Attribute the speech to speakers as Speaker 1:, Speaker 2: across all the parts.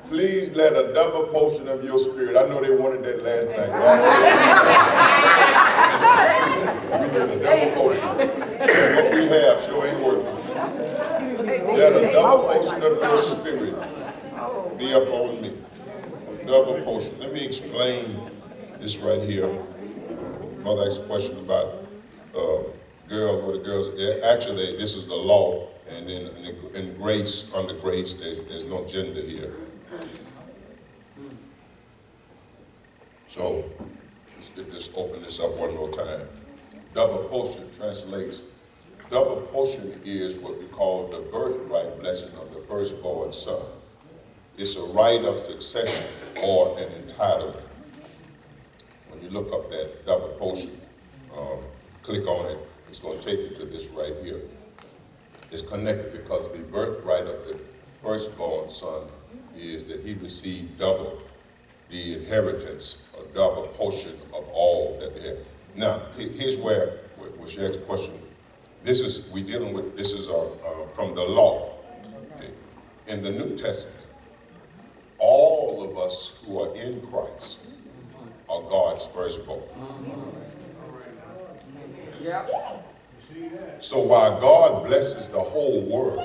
Speaker 1: Please let a double portion of your spirit. I know they wanted that last night. We need a double portion. What we have sure ain't worth it. Let a double portion of your spirit be upon me. Double portion. Let me explain this right here. Mother asked a question about girls, what the girls. Actually, this is the law, and in grace, under grace, there's no gender here. So let's just open this up one more time. Double portion translates. Double portion is what we call the birthright blessing of the firstborn son. It's a right of succession or an entitlement. When you look up that double portion, click on it, it's going to take you to this right here. It's connected because the birthright of the firstborn son is that he received double the inheritance, a double portion of all that they have. Now, here's where she asked the question. This is from the law. Okay. In the New Testament, all of us who are in Christ are God's firstborn. So while God blesses the whole world,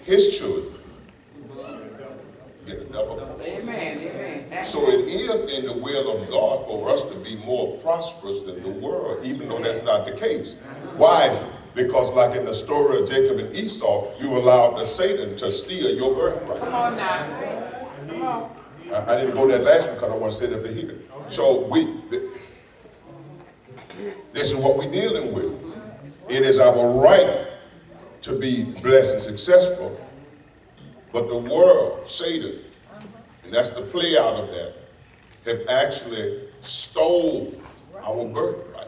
Speaker 1: his children get a double portion. Amen. So it is in the will of God for us to be more prosperous than the world, even though that's not the case. Why is it? Because like in the story of Jacob and Esau, you allowed the Satan to steal your birthright. Come on now. Come on. I didn't go that last one because I want to sit up here. So this is what we're dealing with. It is our right to be blessed and successful, but the world, Satan, and that's the play out of that, have actually stole our birthright.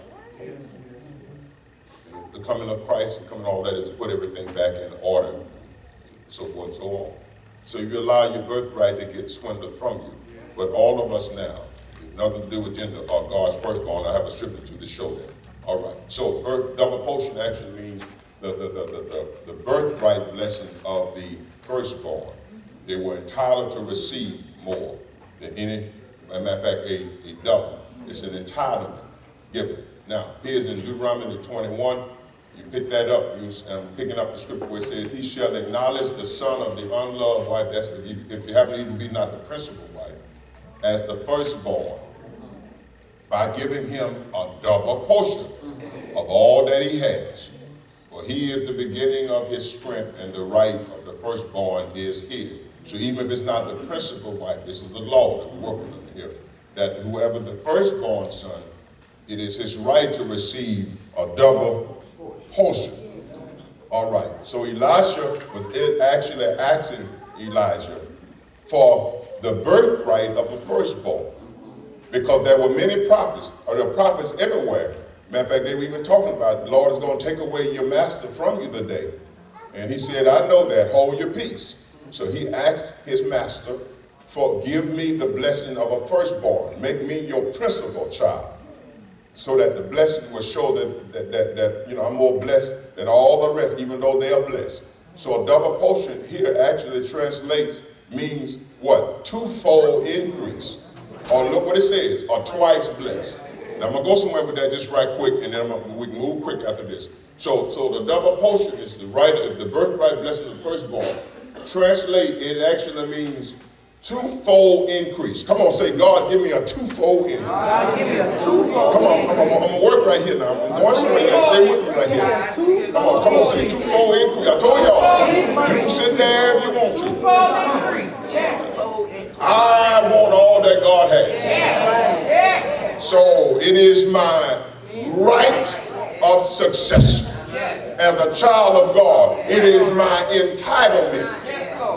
Speaker 1: The coming of Christ and coming all that is to put everything back in order, so forth and so on. So you allow your birthright to get swindled from you. But all of us now, nothing to do with gender, are God's firstborn. I have a scripture to show that. All right. So double portion actually means the birthright blessing of the firstborn. They were entitled to receive more than any, as a matter of fact, a double. It's an entitlement given. Now, here's in Deuteronomy 21. You pick that up. I'm picking up the scripture where it says, he shall acknowledge the son of the unloved wife, that's if you happen to even be not the principal wife, as the firstborn, by giving him a double portion of all that he has. For he is the beginning of his strength, and the right of the firstborn is his. So even if it's not the principal wife, this is the law that we're working on here, that whoever the firstborn son, it is his right to receive a double portion. All right. So Elisha was actually asking Elijah for the birthright of the firstborn, because there were many prophets, or there were prophets everywhere. Matter of fact, they were even talking about the Lord is going to take away your master from you today. And he said, I know that, hold your peace. So he asked his master, give me the blessing of a firstborn. Make me your principal child. So that the blessing will show that I'm more blessed than all the rest, even though they are blessed. So a double portion here actually means what? Twofold increase. Or look what it says, or twice blessed. Now I'm going to go somewhere with that just right quick, and then we can move quick after this. So the double portion is the birthright blessing of the firstborn. Translate, it actually means twofold increase. Come on, say, God, give me a twofold increase. God, give me a twofold. Come on, I'm going to work right here now. I'm going somewhere else. Stay with me right here. Come on, say twofold increase. I told y'all, you can sit there if you want to. I want all that God has. So it is my right of succession. As a child of God, it is my entitlement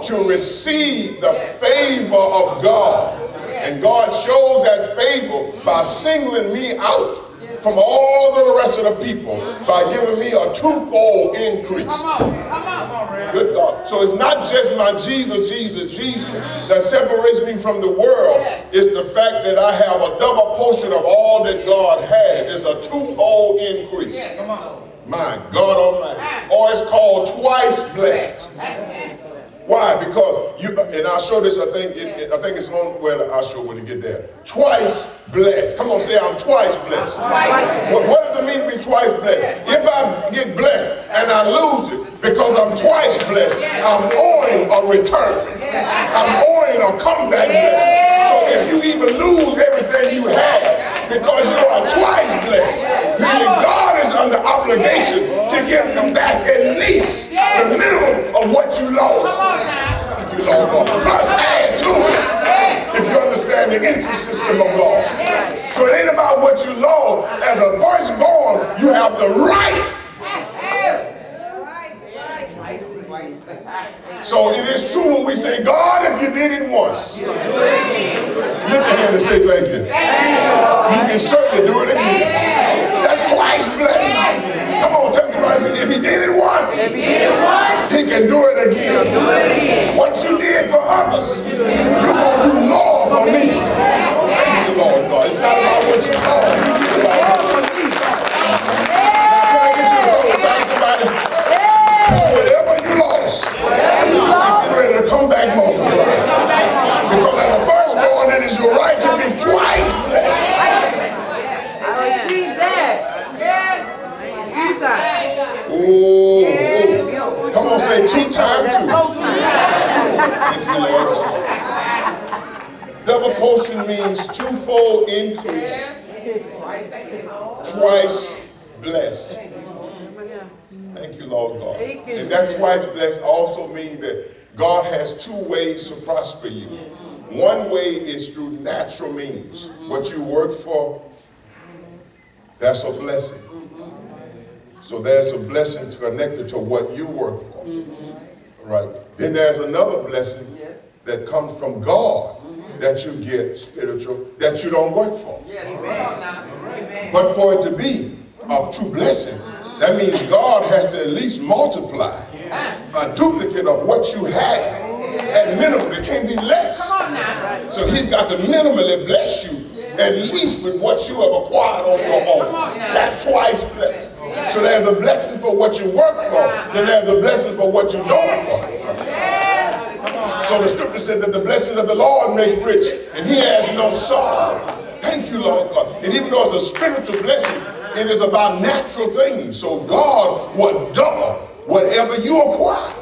Speaker 1: to receive the favor of God. And God shows that favor by singling me out from all of the rest of the people by giving me a twofold increase. Good God. So it's not just my Jesus that separates me from the world. It's the fact that I have a double portion of all that God has. It's a twofold increase. My God Almighty. Or or it's called twice blessed. Why? Because you, and I'll show this, I think it's on where I'll show when you get there. Twice blessed. Come on, say I'm twice blessed. What does it mean to be twice blessed? If I get blessed and I lose it because I'm twice blessed, I'm owing a return. I'm owing a comeback blessing. So if you even lose everything you had because you are twice blessed, meaning God is under obligation to give you back at least the minimum of what you lost. You lost God. Plus add to it if you understand the interest system of God. So it ain't about what you lost. As a firstborn, you have the right. So it is true when we say, God, if you did it once, lift your hand and say thank you. You can certainly do it again. That's twice blessed. Come on, tell somebody, if he did it once, he can do it again. What you did for others, you're going to do more for me. Thank you, Lord God. It's not about what you lost. It's about what you need. Now, can I get you to go beside somebody? Whatever you lost, get ready to come back multiplied. Because as a firstborn, it is your right to be twice blessed.
Speaker 2: I received that. Yes. 2 times.
Speaker 1: Oh, come on, say 2 times 2. Thank you, Lord. Double portion means twofold increase, twice blessed. Thank you, Lord God. And that twice blessed also means that God has 2 ways to prosper you. One way is through natural means. What you work for, that's a blessing. So there's a blessing connected to what you work for. Right? Then there's another blessing that comes from God that you get spiritual, that you don't work for. But for it to be a true blessing, that means God has to at least multiply a duplicate of what you have. At minimum, it can't be less. So he's got to minimally bless you at least with what you have acquired on your own. That's twice blessed. So there's a blessing for what you work for, then there's a blessing for what you don't work for. So the scripture said that the blessings of the Lord make rich, and he has no sorrow. Thank you, Lord God. And even though it's a spiritual blessing, it is about natural things. So God will double whatever you acquire.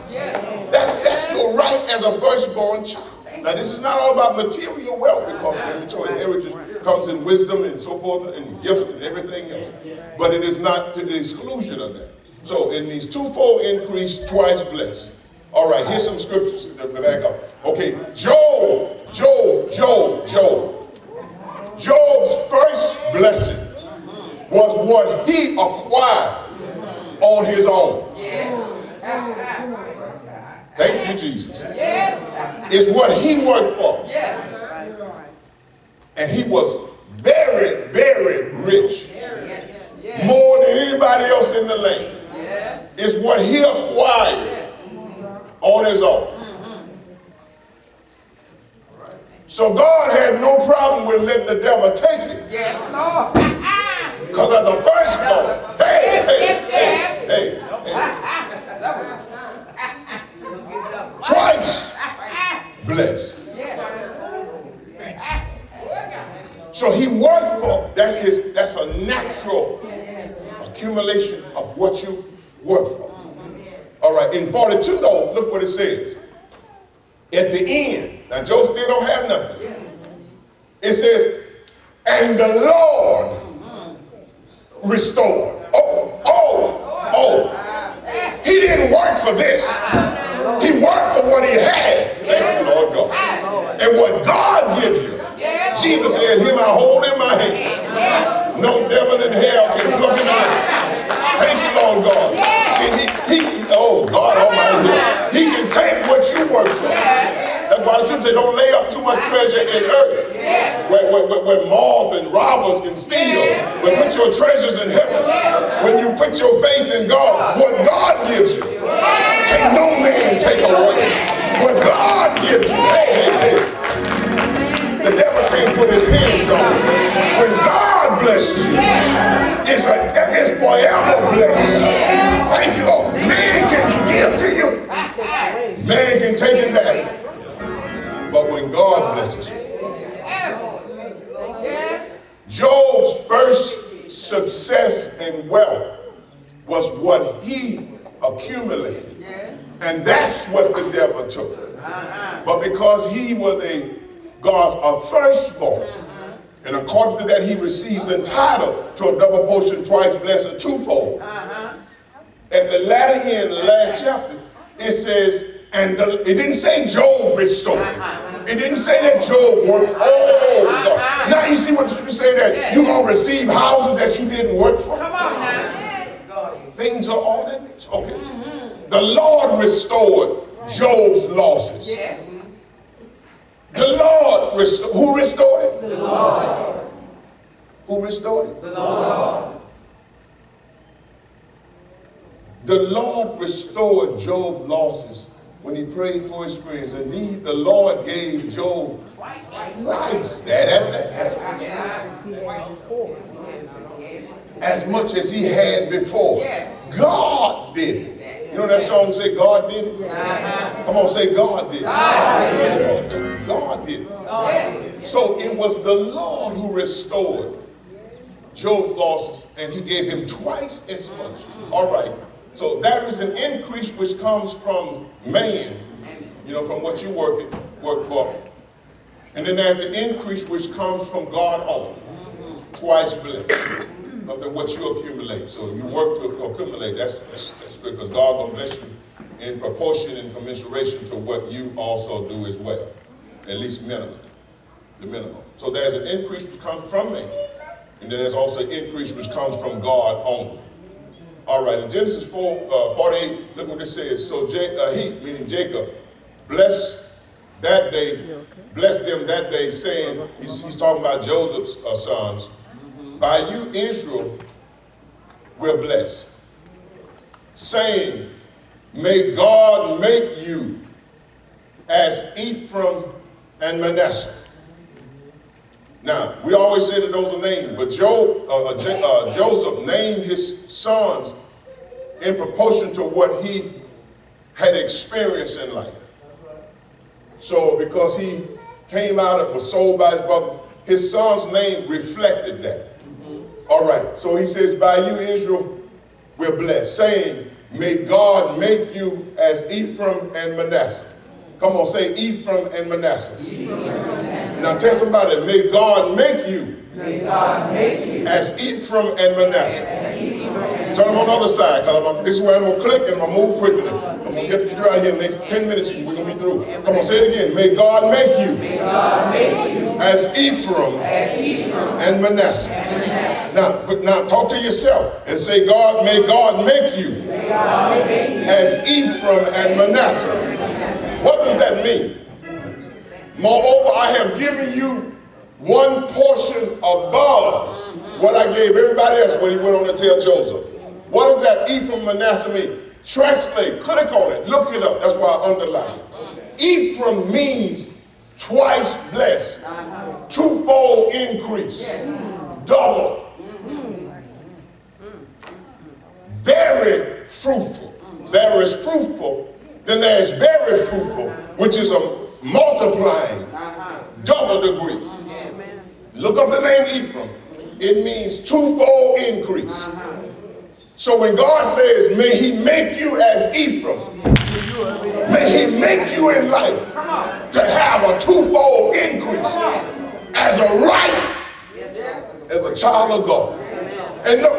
Speaker 1: That's your right as a firstborn child. Now this is not all about material wealth, because heritage comes in wisdom and so forth, and gifts and everything else. But it is not to the exclusion of that. So in these twofold increase, twice blessed. All right, here's some scriptures to back up. Okay, Job's first blessing was what he acquired on his own. Thank you, Jesus. It's what he worked for. And he was very, very rich. More than anybody else in the land. It's what he acquired on his own. So God had no problem with letting the devil take it. Because as a firstborn, hey. Twice blessed. So he worked for, that's a natural accumulation of what you work for. All right, in 42 though, look what it says. At the end, now Job still don't have nothing. It says, and the Lord restored. He didn't work for this. He worked for what he had. Thank you, Lord God. And what God gives you, Jesus said, him I hold in my hand. No devil in hell can pluck him out. Thank you, Lord God. See, God Almighty, he can take what you work for. That's why the scripture says, don't lay up too much treasure in earth, where moth and robbers can steal. But put your treasures in heaven. When you put your faith in God, what God gives you, can't no man take away. What God gives you, the devil can't put his hands on it. When God blesses you, it's forever blessed. Thank you, Lord. Man he accumulated. And that's what the devil took. But because he was God's firstborn, and according to that, he receives entitled to a double portion, twice blessed, and twofold. At the latter end, the last chapter, it says, it didn't say Job restored. It didn't say that Job worked. Oh, God. Now you see what you say that you're going to receive houses that you didn't work for.
Speaker 2: Come on now.
Speaker 1: Things are all that. Okay. The Lord restored Job's losses.
Speaker 2: Yes.
Speaker 1: The Lord restored. Who restored it?
Speaker 2: The Lord.
Speaker 1: Who restored it?
Speaker 2: The Lord.
Speaker 1: The Lord restored Job's losses when he prayed for his friends. Indeed, the Lord gave Job twice as much as he had before.
Speaker 2: Yes.
Speaker 1: God did it. You know that song say God did it? Come on, say God did it. God did it.
Speaker 2: Yes.
Speaker 1: So it was the Lord who restored Job's losses, and he gave him twice as much. All right. So there is an increase which comes from man, from what you work for. And then there's an increase which comes from God only. Twice blessed. Nothing what you accumulate. So you work to accumulate. That's good, because God will bless you in proportion and commiseration to what you also do as well. At least minimum. The minimum. So there's an increase which comes from man. And then there's also an increase which comes from God only. All right, in Genesis 48, look what it says. So he, meaning Jacob, blessed them that day, saying, he's talking about Joseph's sons, by you Israel will bless, saying, may God make you as Ephraim and Manasseh. Now, we always say that those are names, but Joseph named his sons in proportion to what he had experienced in life. So because he came out and was sold by his brothers, his son's name reflected that. All right, so he says, by you Israel will bless, saying, may God make you as Ephraim and Manasseh. Come on, say Ephraim and Manasseh. Now tell somebody, may God make you, as Ephraim and Manasseh. Turn them on the other side, because this is where I'm going to click and I'm going to move quickly. I'm going to get you out here in the next 10 minutes. We're going to be through. Come on, say it again. May God make you, as Ephraim and Manasseh. Now talk to yourself and say, God, may God make you, as Ephraim and Manasseh. What does that mean? Moreover, I have given you one portion above what I gave everybody else when he went on to tell Joseph. What does that Ephraim Manasseh mean? Translate, click on it, look it up. That's why I underline it. Ephraim means twice blessed, twofold increase, double, very fruitful. There is fruitful, then there is very fruitful, which is a multiplying, double degree. Look up the name Ephraim. It means twofold increase. So when God says, may he make you as Ephraim, may he make you in life to have a twofold increase as a right, as a child of God. And look,